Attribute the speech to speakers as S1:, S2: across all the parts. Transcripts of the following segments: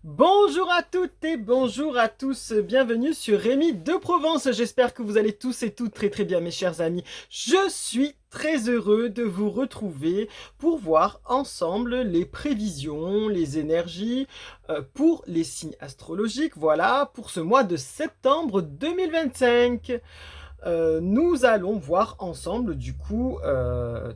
S1: Bonjour à toutes et bonjour à tous, bienvenue sur Rémi de Provence. J'espère que vous allez tous et toutes très bien mes chers amis. Je suis très heureux de vous retrouver pour voir ensemble les prévisions, les énergies pour les signes astrologiques, voilà, pour ce mois de septembre 2025. Nous allons voir ensemble du coup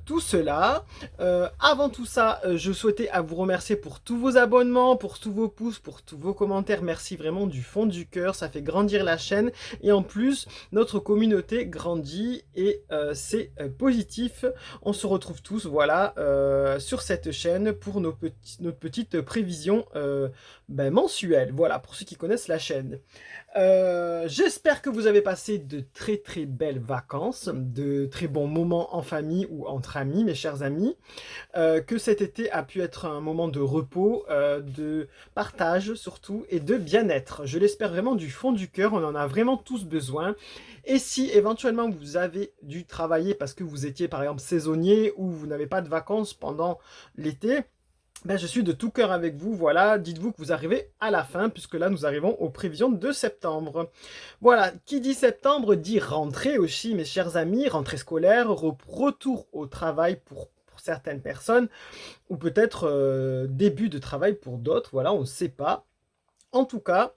S1: tout cela. Avant tout ça, je souhaitais à vous remercier pour tous vos abonnements, pour tous vos pouces, pour tous vos commentaires. Merci vraiment du fond du cœur, ça fait grandir la chaîne et en plus notre communauté grandit et c'est positif. On se retrouve tous voilà sur cette chaîne pour notre petite prévision mensuelle. Voilà pour ceux qui connaissent la chaîne. J'espère que vous avez passé de très belles vacances, de très bons moments en famille ou entre amis, mes chers amis. Que cet été a pu être un moment de repos, de partage surtout et de bien-être. Je l'espère vraiment du fond du cœur, on en a vraiment tous besoin. Et si éventuellement vous avez dû travailler parce que vous étiez par exemple saisonnier ou vous n'avez pas de vacances pendant l'été, je suis de tout cœur avec vous, voilà, dites-vous que vous arrivez à la fin, puisque là nous arrivons aux prévisions de septembre. Voilà, qui dit septembre dit rentrée aussi, mes chers amis, rentrée scolaire, retour au travail pour certaines personnes, ou peut-être début de travail pour d'autres, voilà, on ne sait pas. En tout cas,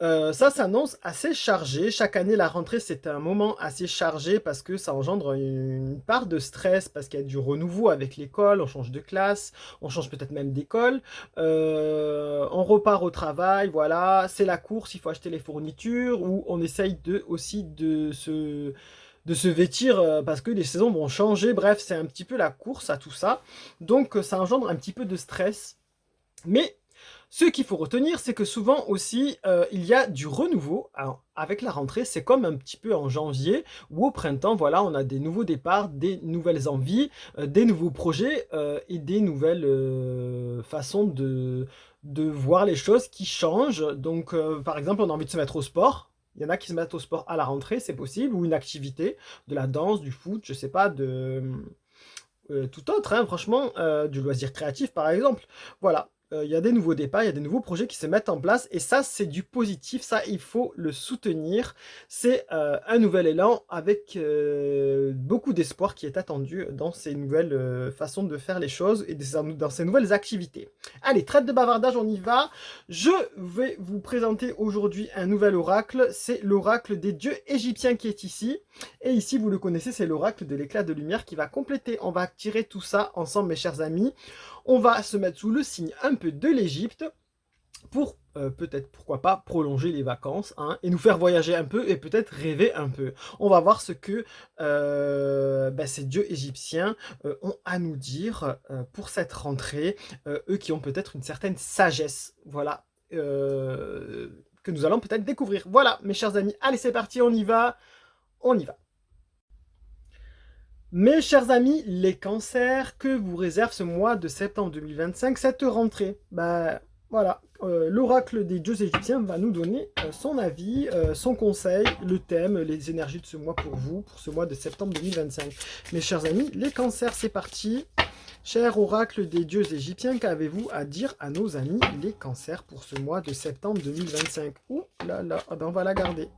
S1: ça s'annonce assez chargé. Chaque année, la rentrée, c'est un moment assez chargé parce que ça engendre une part de stress, parce qu'il y a du renouveau avec l'école, on change de classe, on change peut-être même d'école, on repart au travail, voilà, c'est la course, il faut acheter les fournitures, ou on essaye aussi de se vêtir parce que les saisons vont changer. Bref, c'est un petit peu la course à tout ça. Donc, ça engendre un petit peu de stress. Mais ce qu'il faut retenir, c'est que souvent aussi, il y a du renouveau. Alors, avec la rentrée, c'est comme un petit peu en janvier ou au printemps, voilà, on a des nouveaux départs, des nouvelles envies, des nouveaux projets et des nouvelles façons de voir les choses qui changent. Donc, par exemple, on a envie de se mettre au sport. Il y en a qui se mettent au sport à la rentrée, c'est possible, ou une activité, de la danse, du foot, je sais pas, tout autre, hein, franchement, du loisir créatif par exemple. Voilà, il y a des nouveaux départs, il y a des nouveaux projets qui se mettent en place et ça, c'est du positif, ça, il faut le soutenir. C'est un nouvel élan avec beaucoup d'espoir qui est attendu dans ces nouvelles façons de faire les choses et dans ces nouvelles activités. Allez, trêve de bavardage, on y va. Je vais vous présenter aujourd'hui un nouvel oracle, c'est l'oracle des dieux égyptiens qui est ici. Et ici, vous le connaissez, c'est l'oracle de l'éclat de lumière qui va compléter. On va tirer tout ça ensemble, mes chers amis. On va se mettre sous le signe un peu de l'Égypte pour peut-être, pourquoi pas, prolonger les vacances hein, et nous faire voyager un peu et peut-être rêver un peu. On va voir ce que ces dieux égyptiens ont à nous dire pour cette rentrée, eux qui ont peut-être une certaine sagesse, voilà, que nous allons peut-être découvrir. Voilà, mes chers amis, allez c'est parti, on y va, on y va. Mes chers amis, les cancers, que vous réserve ce mois de septembre 2025, cette rentrée? Voilà, l'oracle des dieux égyptiens va nous donner son avis, son conseil, le thème, les énergies de ce mois pour vous, pour ce mois de septembre 2025. Mes chers amis, les cancers, c'est parti. Cher oracle des dieux égyptiens, qu'avez-vous à dire à nos amis les cancers pour ce mois de septembre 2025? Ouh là là, on va la garder.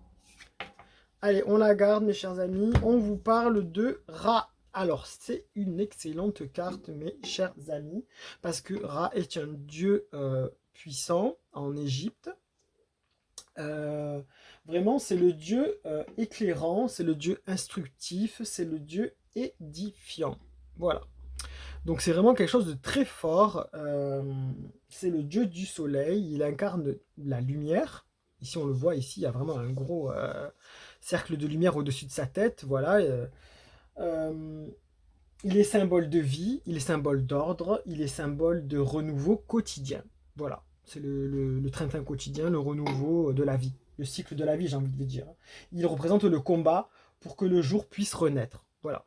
S1: Allez, on la garde, mes chers amis. On vous parle de Ra. Alors, c'est une excellente carte, mes chers amis, parce que Ra est un dieu puissant en Égypte. Euh, Vraiment, c'est le dieu éclairant, c'est le dieu instructif, c'est le dieu édifiant. Voilà. Donc, c'est vraiment quelque chose de très fort. C'est le dieu du soleil. Il incarne la lumière. Ici, on le voit, ici, il y a vraiment un gros cercle de lumière au-dessus de sa tête. Voilà. Euh, il est symbole de vie, il est symbole d'ordre, il est symbole de renouveau quotidien. Voilà. C'est le train-train quotidien, le renouveau de la vie. Le cycle de la vie, j'ai envie de dire. Il représente le combat pour que le jour puisse renaître. Voilà.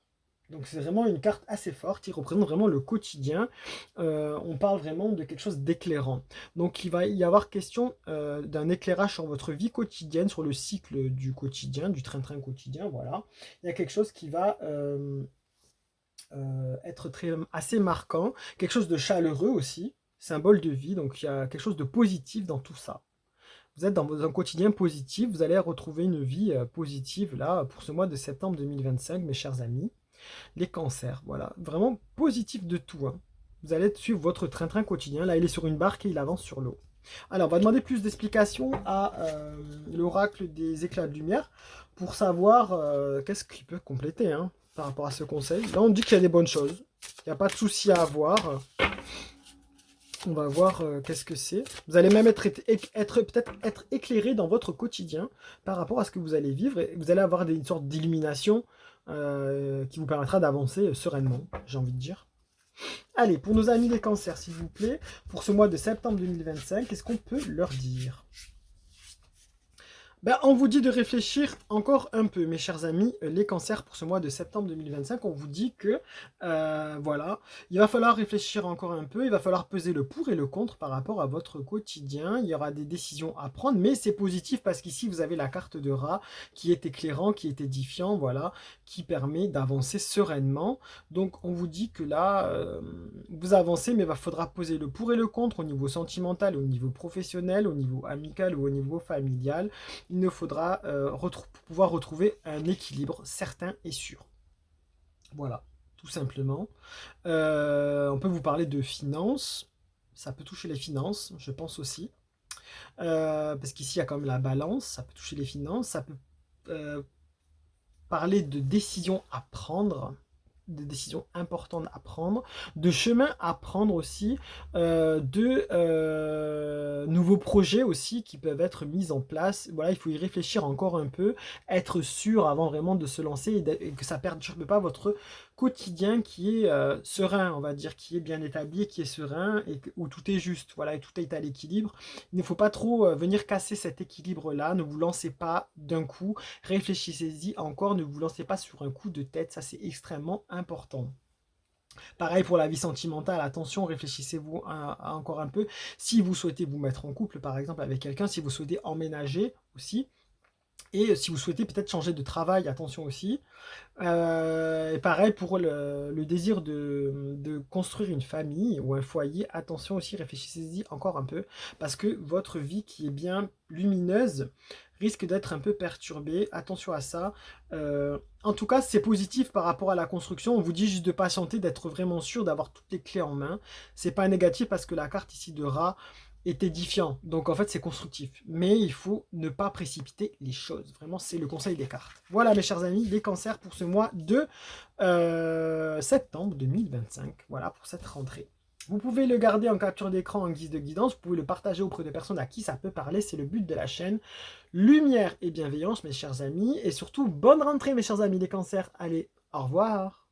S1: Donc c'est vraiment une carte assez forte, il représente vraiment le quotidien. On parle vraiment de quelque chose d'éclairant. Donc il va y avoir question d'un éclairage sur votre vie quotidienne, sur le cycle du quotidien, du train-train quotidien, voilà. Il y a quelque chose qui va être assez marquant, quelque chose de chaleureux aussi. symbole de vie, donc il y a quelque chose de positif dans tout ça. Vous êtes dans un quotidien positif, vous allez retrouver une vie positive là pour ce mois de septembre 2025, mes chers amis. Les cancers, voilà, vraiment positif de tout, hein. Vous allez suivre votre train-train quotidien, là il est sur une barque et il avance sur l'eau. Alors on va demander plus d'explications à l'oracle des éclats de lumière pour savoir qu'est-ce qu'il peut compléter hein, par rapport à ce conseil. Là on dit qu'il y a des bonnes choses, il n'y a pas de souci à avoir. On va voir qu'est-ce que c'est. Vous allez même peut-être être éclairé dans votre quotidien par rapport à ce que vous allez vivre. Et vous allez avoir une sorte d'illumination qui vous permettra d'avancer sereinement, j'ai envie de dire. Allez, pour nos amis les cancers, s'il vous plaît, pour ce mois de septembre 2025, qu'est-ce qu'on peut leur dire? Ben, on vous dit de réfléchir encore un peu, mes chers amis, les cancers pour ce mois de septembre 2025. On vous dit que, voilà, il va falloir réfléchir encore un peu, il va falloir peser le pour et le contre par rapport à votre quotidien. Il y aura des décisions à prendre, mais c'est positif parce qu'ici, vous avez la carte de rat qui est éclairant, qui est édifiant, voilà, qui permet d'avancer sereinement. Donc, on vous dit que là, vous avancez, mais il faudra peser le pour et le contre au niveau sentimental, au niveau professionnel, au niveau amical ou au niveau familial. Il nous faudra pouvoir retrouver un équilibre certain et sûr. Voilà, tout simplement. On peut vous parler de finances. Ça peut toucher les finances, je pense aussi. Parce qu'ici, il y a quand même la balance. Ça peut toucher les finances. Ça peut parler de décisions à prendre, de décisions importantes à prendre, de chemins à prendre aussi, de nouveaux projets aussi qui peuvent être mis en place. Voilà, il faut y réfléchir encore un peu, être sûr avant vraiment de se lancer et que ça ne perturbe pas votre quotidien qui est serein, on va dire, qui est bien établi, qui est serein et où tout est juste, voilà, et tout est à l'équilibre. Il ne faut pas trop venir casser cet équilibre-là, ne vous lancez pas d'un coup, réfléchissez-y encore, ne vous lancez pas sur un coup de tête, ça c'est extrêmement important. Pareil pour la vie sentimentale, attention, réfléchissez-vous encore un peu. Si vous souhaitez vous mettre en couple, par exemple, avec quelqu'un, si vous souhaitez emménager aussi, et si vous souhaitez peut-être changer de travail, attention aussi. Et pareil pour le désir de construire une famille ou un foyer, attention aussi, réfléchissez-y encore un peu, parce que votre vie qui est bien lumineuse risque d'être un peu perturbée, attention à ça. En tout cas, c'est positif par rapport à la construction, on vous dit juste de patienter, d'être vraiment sûr, d'avoir toutes les clés en main. C'est pas négatif parce que la carte ici de rat est édifiant. Donc en fait, c'est constructif. Mais il faut ne pas précipiter les choses. Vraiment, c'est le conseil des cartes. Voilà, mes chers amis, les cancers pour ce mois de septembre 2025. Voilà pour cette rentrée. Vous pouvez le garder en capture d'écran en guise de guidance. Vous pouvez le partager auprès de personnes à qui ça peut parler. C'est le but de la chaîne. Lumière et bienveillance, mes chers amis. Et surtout, bonne rentrée, mes chers amis, les cancers. Allez, au revoir.